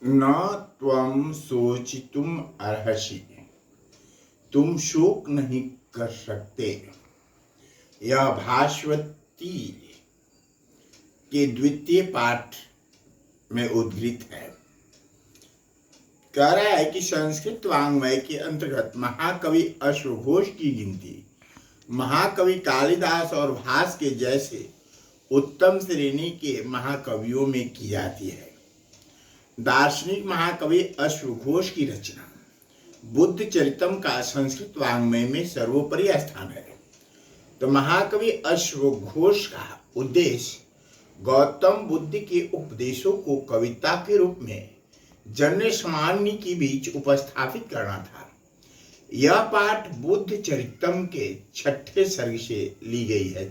न त्वं शोचितुम अर्हसि, तुम शोक नहीं कर सकते। यह भास्वती के द्वितीय पाठ में उद्धृत है। कह रहा है कि संस्कृत वाङ्मय के अंतर्गत महाकवि अश्वघोष की गिनती महाकवि कालिदास और भास के जैसे उत्तम श्रेणी के महाकवियों में की जाती है। दार्शनिक महाकवि अश्वघोष की रचना बुद्ध चरितम का संस्कृत वाङ्मय में सर्वोपरि स्थान है। तो महाकवि अश्वघोष का उद्देश्य गौतम बुद्ध के उपदेशों को कविता के रूप में जन सामान्य के बीच उपस्थापित करना था। यह पाठ बुद्ध चरितम के 6ठे सर्ग से ली गई है।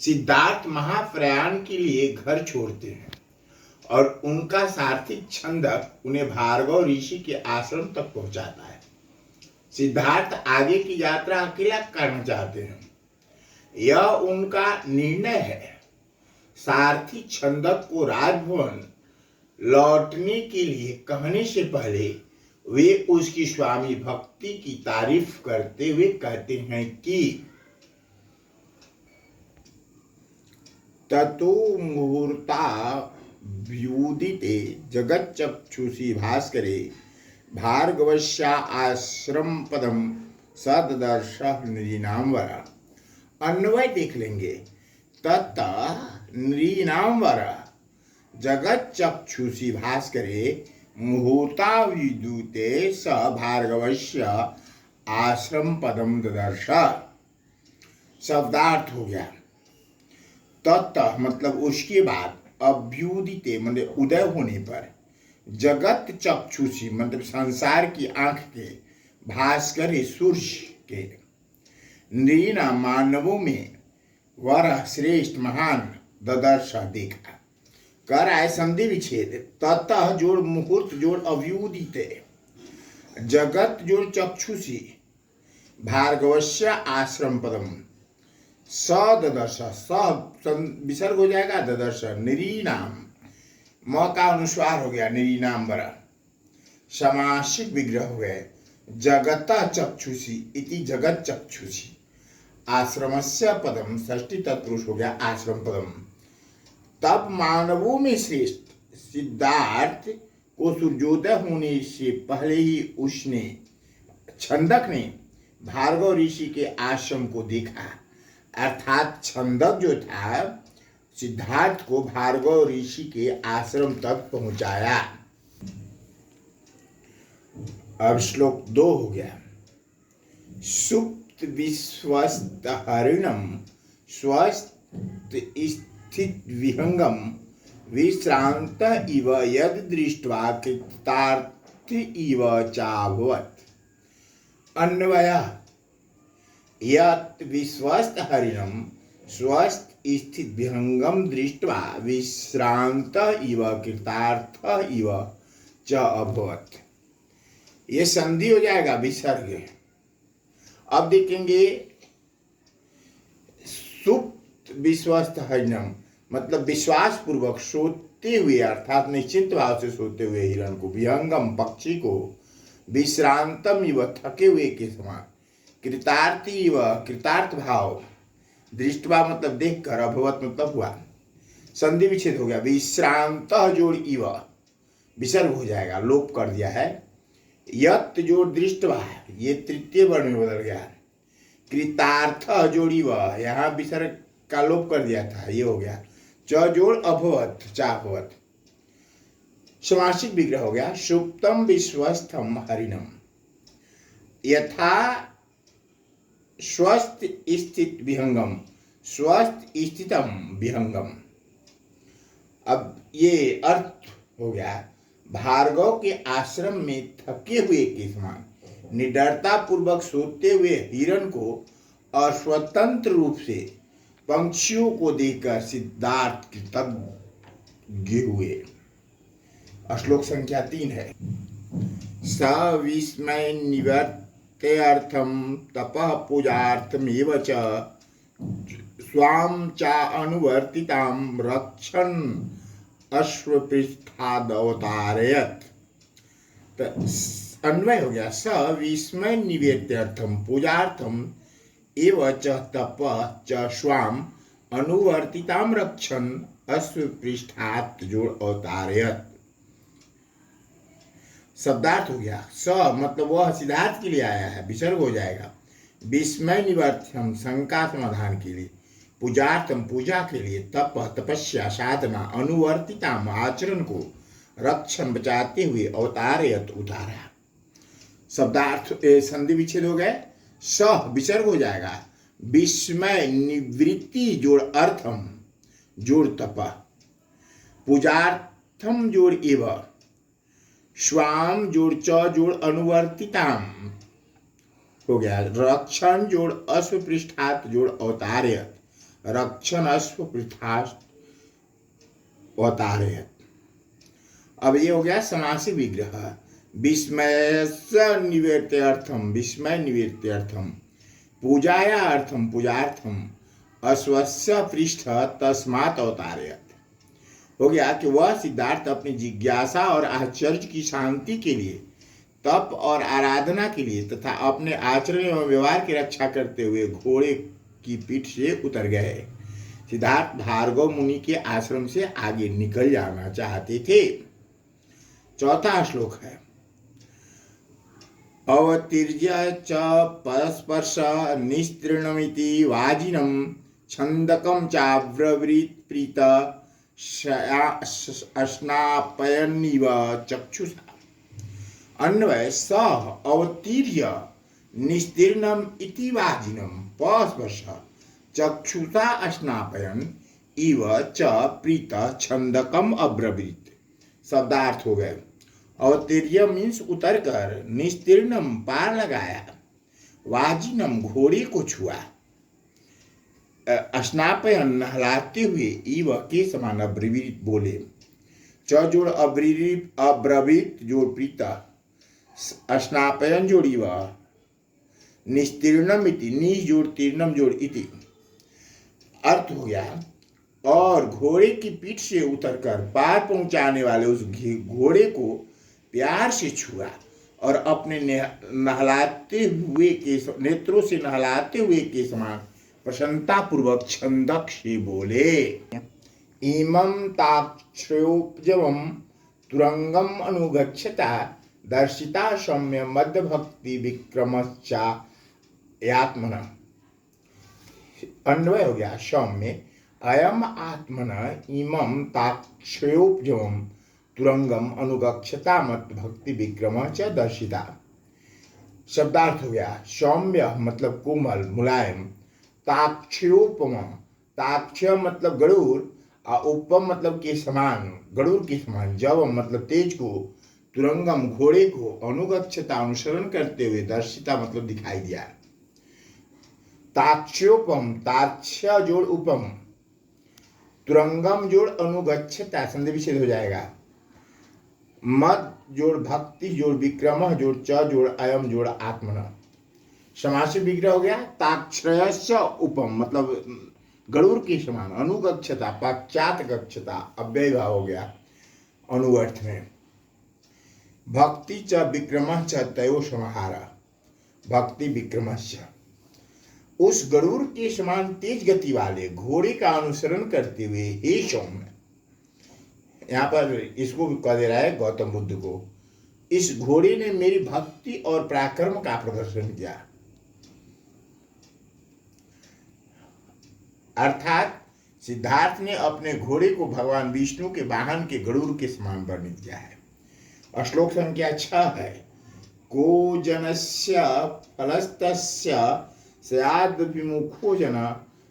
सिद्धार्थ महाप्रयाण के लिए घर छोड़ते हैं और उनका सारथी छंदक उन्हें भार्गव ऋषि के आश्रम तक पहुंचाता है। सिद्धार्थ आगे की यात्रा अकेला करना चाहते हैं, यह उनका निर्णय है। सारथी छंदक को राजभवन लौटने के लिए कहने से पहले वे उसकी स्वामी भक्ति की तारीफ करते हुए कहते हैं कि ततो मुहूर्ता व्युदिते जगच्चक्षुषी भास्करे भार्गवस्या आश्रम पदम सददर्श नृणांवर। अन्वय देख लेंगे। तत नृणांवर जगच्चक्षुषी भास्करे मुहूर्ता विद्युते स भार्गवस्य आश्रम पदम ददर्श। शब्दार्थ हो गया। ततः मतलब उसके बाद, अभ्युदिते मतलब उदय होने पर, जगत चक्षुषी मतलब संसार की आंख के, भास्कर सूर्य के, नृण मानवों में, वर श्रेष्ठ महान, ददर्श देखा। कर आए संधि विच्छेद। ततः जोड़ मुहूर्त जोड़ अभ्युदिते, जगत जोड़ चक्षुषी, भार्गवस्य आश्रम पदम, स ददर्श, स विसर्ग हो जाएगा, ददर्श नृणाम, म का अनुस्वार हो गया, नृणाम बरा, समासिक विग्रह हो गए। जगत चक्षुषी इति जगत चक्षुषी, आश्रमस्य पदम षष्ठी तत्पुरुष हो गया, आश्रम पदम। तब मानवों में श्रेष्ठ सिद्धार्थ को सूर्योदय होने से पहले ही उसने, छंदक ने, भार्गव ऋषि के आश्रम को देखा। अर्थात छंदक जो था सिद्धार्थ को भार्गव ऋषि के आश्रम तक पहुंचाया। अब श्लोक 2 हो गया। सुप्त विश्वस्त हरिणम स्वस्थ स्थित विहंगम विश्रांत इव यद दृष्ट्वा कृतार्थ इव चाभवत्। अन्वय। यत् विश्वस्त हरिणम स्वस्थ स्थित विहंगम दृष्ट्वा विश्रांत इव कृतार्थ इव च अभवत्। ये संधि हो जाएगा, विसर्ग। अब देखेंगे सुप्त विश्वस्त हरिणम मतलब विश्वास पूर्वक सोते हुए, अर्थात निश्चिंत भाव से सोते हुए हिरण को, विहंगम पक्षी को, विश्रांतम इव थके हुए के समान, कृतार्थी इव कृतार्थ भाव, दृष्टवा मतलब देखकर, अभवत मतलब हुआ। संधि विच्छेद हो गया। विश्रांत जोड़ इव विसर्ग हो जाएगा, लोप कर दिया है। यत् जोड़ दृष्टवा ये तृतीय वर्ण में बदल गया। कृतार्थ जोड़ इव यहाँ विसर्ग का लोप कर दिया था, ये हो गया। च जोड़ अभवत चाभवत, समासिक विग्रह हो गया। सुप्तम विश्वस्थम हरिणम यथा स्वस्थ स्थित विहंगम स्वस्थ स्थितम विहंगम। अब ये अर्थ हो गया, भार्गव के आश्रम में थके हुए के समान निडरता पूर्वक सोते हुए हिरण को अस्वतंत्र रूप से पंक्षियों को देखकर सिद्धार्थ कृतज्ञ हुए। श्लोक संख्या 3 है। स विस्मय निवर्त्यर्थम तपः पूजार्थमेव च स्वाम चा अनुवर्तिताम रक्षन् अश्वपृष्ठाद अवतारयत। तो अन्वय हो गया, स विस्मय निवेद्यर्थम पूजार्थम एव च तप च स्वाम अनुवर्तिताम रक्षन अश्वपृष्ठात जोड़ अवतारयत। शब्दार्थ हो गया, स मतलब वह सिद्धार्थ के लिए आया है, विसर्ग हो जाएगा। विस्मय निवर्त्यम शंका समाधान के लिए, पूजार्थम पूजा के लिए, तप तपस्या साधना, अनुवर्तिताम आचरण को, रक्षण बचाते हुए, अवतारयत उतारा। शब्दार्थ संधि विच्छेद हो गए, स विसर्ग हो जाएगा, विस्मय निवृत्ति जोड़ अर्थम जोड़ तप, पूजार्थम जोड़ एव, स्वाम जोड़ च जोड़ अनुवर्तिताम हो गया, रक्षण जोड़ अश्वपृष्ठात जोड़ अवतारयत, रक्षण अश्वपृष्ठात अवतारयत। अब ये हो गया समासी विग्रह। विस्मय निवृत्त्यर्थम, विस्मय निवृत्त्यर्थम, पूजाया अर्थम पूजार्थम, अश्वस्य पृष्ठ तस्मात् अवतारयत। हो गया कि वह सिद्धार्थ अपनी जिज्ञासा और आश्चर्य की शांति के लिए, तप और आराधना के लिए तथा अपने आचरण एवं व्यवहार की रक्षा करते हुए घोड़े की पीठ से उतर गए। सिद्धार्थ भार्गव मुनि के आश्रम से आगे निकल जाना चाहते थे। चौथा श्लोक है, अवतीर्य च परस्पर्श निस्तीर्णमिति वाजिनं छन्दकं चाव्रवीत् प्रीत स्नापयन्निव चक्षुषा। अन्वय, स अवतीर्य निस्तीर्णम इति वाजिनं परस्पर्श चक्षुषा स्नापयन् इव च प्रीत छन्दकम अब्रवीत्। शब्दार्थ हो गए, अवतीर्य मीन्स उतर कर, निस्तीर्णम पार लगाया, वाजिनम घोड़े को छुआ, स्नापयन नहलाते हुए, इव के समान अब्रवीत बोले, च जोड़ अब्रवीत जोड़ प्रीता, स्नापयन जोड़ इव, निस्तीर्णम इति, नि जोड़ तीर्णम जोड़ इति। अर्थ हो गया, और घोड़े की पीठ से उतरकर पार पहुंचाने वाले उस घोड़े को प्यार से छुआ और अपने नहलाते हुए के नेत्रों से नहलाते हुए के समान प्रसन्नता पूर्वक छंदक से बोले, इमं ताक्षयोपजवं तुरंगम अनुगच्छता दर्शिता सौम्य मध्य भक्ति विक्रमश्चा यात्मन। अन्वय हो गया, सौम्य अयम आत्मन इमं ताक्षयोपजवं तुरंगम अनुगच्छता मत भक्ति विक्रम च दर्शिता। शब्दार्थ हो गया, सौम्य मतलब कोमल मुलायम, ताक्षयोपम, ताक्ष मतलब गरुड़, उपम मतलब के समान, गरुड़ के समान, जव मतलब तेज को, तुरंगम घोड़े को, अनुगच्छता अनुसरण करते हुए, दर्शिता मतलब दिखाई दिया। ताक्षयोपम, ताक्ष जोड़ उपम, तुरंगम जोड़ अनुगच्छता संधि विच्छेद हो जाएगा, मद जोड़ भक्ति जोड़ विक्रम जोड़ च जोड़ अयम जोड़ आत्मन। समास विग्रह हो गया, ताक्षयस्य उपम मतलब गरुड़ के समान, अनुगच्छता पश्चात गच्छता, अव्यय भाव हो गया अनुवर्थ में, भक्ति च विक्रम च तयो समाहार, भक्ति विक्रमस्य, उस गरुड़ के समान तेज गति वाले घोड़े का अनुसरण करते हुए, हे सौम्य। यहाँ पर इसको कह दे रहा है गौतम बुद्ध को, इस घोड़े ने मेरी भक्ति और पराक्रम का प्रदर्शन किया। अर्थात सिद्धार्थ ने अपने घोड़े को भगवान विष्णु के वाहन के गरुड़ के समान वर्णित किया है। श्लोक संख्या 6 है, को जनस्य फलस्तस्य स्याद् विमुखो जन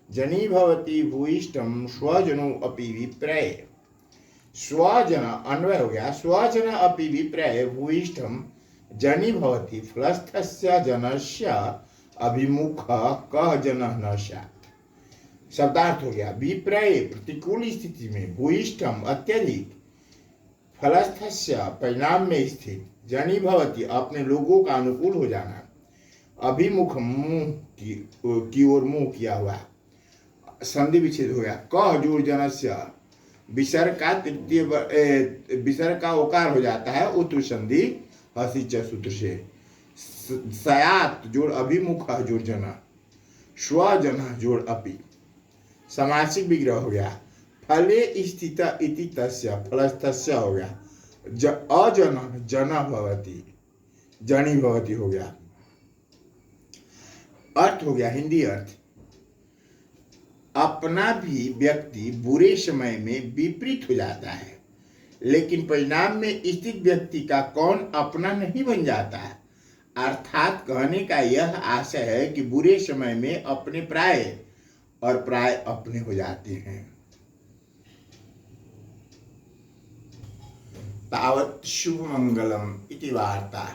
जनी भवति भूयिष्ठम स्वजनो अपि विप्रय। स्वजन अन्वय हो गया, स्वजन अपि विप्रय भूयिष्ठम जनी भवति फलस्थस्य जनस्य अभिमुख कह जनः न स्यात्। शब्दार्थ हो गया, विप्रय प्रतिकूल स्थिति में, भूयिष्ठम अत्यधिक, फलस्थस्य परिणाम में स्थित, जनी भवति अपने लोगों का अनुकूल हो जाना, अभिमुख मुंह की ओर मुंह किया हुआ, संधि विच्छेद हो गया, कह जोड़ जनस्य विसर्ग का विसर्ग का ओकार हो जाता है उत्तु संधि हसी च सूत्र से। सयात जोड़ अभिमुख जोड़ जना, स्वजन जोड़ अपि, समासिक विग्रह हो गया। फले स्थित इति तस्य, फलस्तस्य हो गया। अजन जन भवति, जनी भवति हो गया। अर्थ हो गया, हिंदी अर्थ, अपना भी व्यक्ति बुरे समय में विपरीत हो जाता है, लेकिन परिणाम में स्थित व्यक्ति का कौन अपना नहीं बन जाता है। अर्थात कहने का यह आशय है कि बुरे समय में अपने प्राय और प्राय अपने हो जाते हैं। तावत् शुभ मंगलम इति वार्ता।